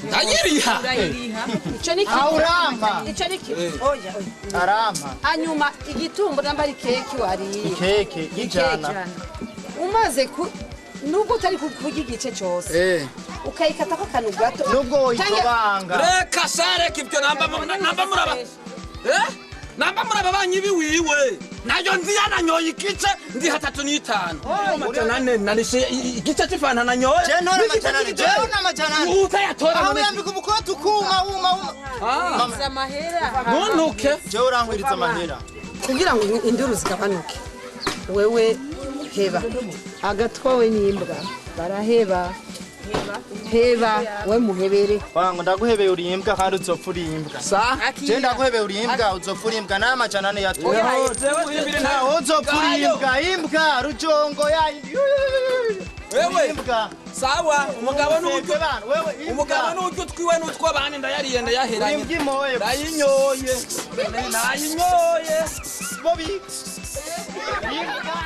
ndayiriha ico ni Aurama. ico ni oya Arama. hanyuma igitumbo namba ari keki wariye Keke y'ijana. umaze nubwo utari kurya igice cyose ukayikatako akantu gato Nubwo uyitobanga. reka shareka ibyo namba muraba namba muraba banyibi wiwe nayo nziya nanyoye igice ndi 3 n'itanu narishe igice cy'ifanta nanyoye Je ntore amajanane. Je n'amajanane. utayatora Aho yambika umukoti ukuma uma. mamza amahera ntunuke Je urankwiriza amahera. kugira ngo induru zigabanuke wewe heba agatwawe n'imbwa baraheba heba we muhebere Wangu ndaguhebeye uri imbwa kandi uzopfa uri imbwa. sa Je ndaguhebeye uri imbwa uzopfa uri imbwa n'amajanane yatwaye. jewe zibiri Nta uzopfa uri imbwa rujongo ya. wewe Imbwa. sawa umugabo n'uburyo Wewe imbwa. umugabo n'uburyo twiwe n'utw'abandi ndayariye ndayaheranye Imbwa imoye. ndayinyoye Bobi. Imbwa.